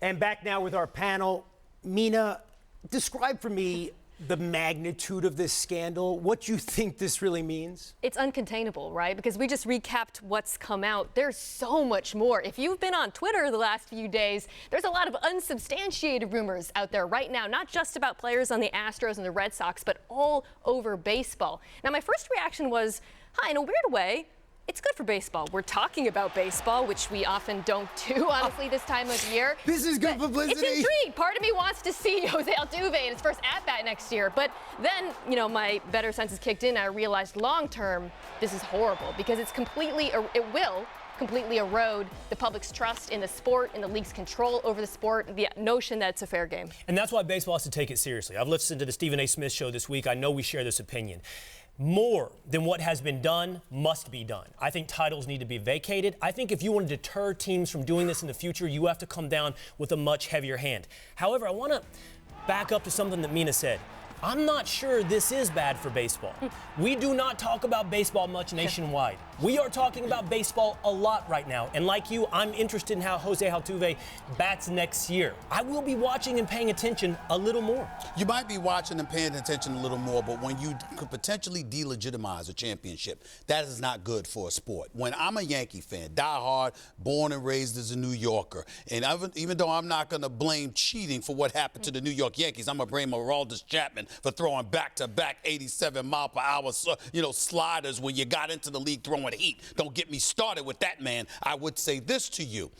And back now with our panel. Mina, describe for me the magnitude of this scandal, what you think this really means. It's uncontainable, right? Because we just recapped what's come out. There's so much more. If you've been on Twitter the last few days, there's a lot of unsubstantiated rumors out there right now, not just about players on the Astros and the Red Sox, but all over baseball. Now, my first reaction was, in a weird way, it's good for baseball. We're talking about baseball, which we often don't do, honestly, this time of year. This is good publicity. It's intrigued. Part of me wants to see Jose Altuve in his first at-bat next year. But then, my better senses kicked in. And I realized long-term, this is horrible because it will completely erode the public's trust in the sport, in the league's control over the sport, the notion that it's a fair game. And that's why baseball has to take it seriously. I've listened to the Stephen A. Smith show this week. I know we share this opinion. More than what has been done must be done. I think titles need to be vacated. I think if you want to deter teams from doing this in the future, you have to come down with a much heavier hand. However, I want to back up to something that Mina said. I'm not sure this is bad for baseball. We do not talk about baseball much nationwide. We are talking about baseball a lot right now. And like you, I'm interested in how Jose Altuve bats next year. I will be watching and paying attention a little more. You might be watching and paying attention a little more, but when you could potentially delegitimize a championship, that is not good for a sport. When I'm a Yankee fan, diehard, born and raised as a New Yorker, and even though I'm not going to blame cheating for what happened to the New York Yankees, I'm going to blame Aroldis Chapman for throwing back-to-back 87-mile-per-hour, sliders when you got into the league throwing heat. Don't get me started with that, man. I would say this to you.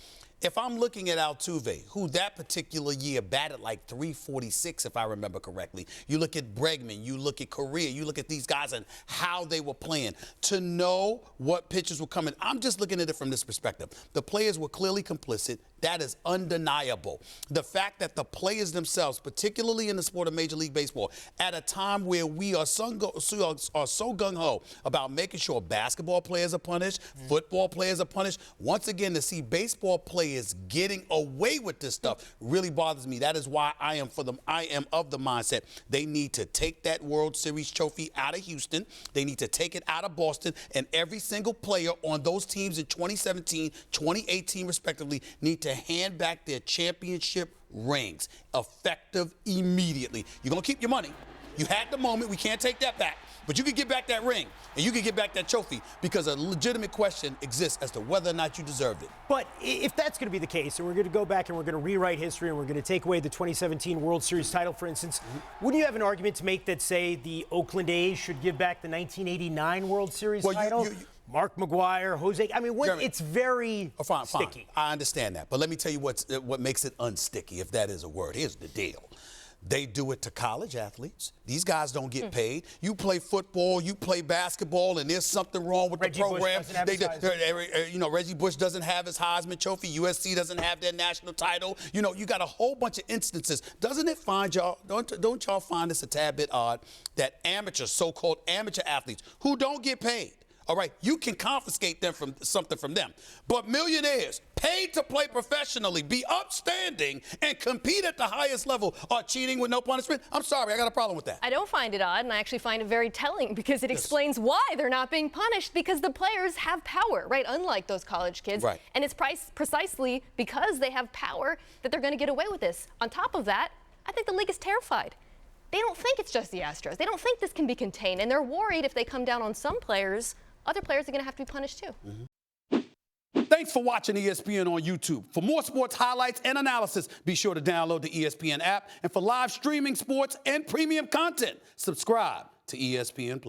If I'm looking at Altuve, who that particular year batted like 346, if I remember correctly, you look at Bregman, you look at Correa, you look at these guys and how they were playing. To know what pitches were coming, I'm just looking at it from this perspective. The players were clearly complicit. That is undeniable. The fact that the players themselves, particularly in the sport of Major League Baseball, at a time where we are so gung-ho about making sure basketball players are punished, football players are punished, once again, to see baseball players getting away with this stuff really bothers me. That is why I am of the mindset they need to take that World Series trophy out of Houston. They need to take it out of Boston, and every single player on those teams in 2017, 2018, respectively, need to hand back their championship rings effective immediately. You're going to keep your money. You had the moment. We can't take that back. But you can get back that ring, and you can get back that trophy, because a legitimate question exists as to whether or not you deserved it. But if that's going to be the case, and we're going to go back and we're going to rewrite history and we're going to take away the 2017 World Series title, for instance, wouldn't you have an argument to make that, say, the Oakland A's should give back the 1989 World Series title? Mark McGwire, Jose, Jeremy, it's very sticky. I understand that. But let me tell you what makes it unsticky, if that is a word. Here's the deal. They do it to college athletes. These guys don't get paid. You play football, you play basketball, and there's something wrong with the program. Reggie Bush doesn't have his Heisman Trophy. USC doesn't have their national title. You got a whole bunch of instances. Don't y'all find this a tad bit odd that so-called amateur athletes who don't get paid, all right, you can confiscate them from them. But millionaires paid to play professionally, be upstanding, and compete at the highest level are cheating with no punishment? I'm sorry, I got a problem with that. I don't find it odd, and I actually find it very telling, because it explains why they're not being punished, because the players have power, right? Unlike those college kids. Right. And it's precisely because they have power that they're going to get away with this. On top of that, I think the league is terrified. They don't think it's just the Astros. They don't think this can be contained, and they're worried if they come down on some players, other players are going to have to be punished too. Thanks for watching ESPN on YouTube. For more sports highlights and analysis, be sure to download the ESPN app. And for live streaming sports and premium content, subscribe to ESPN+.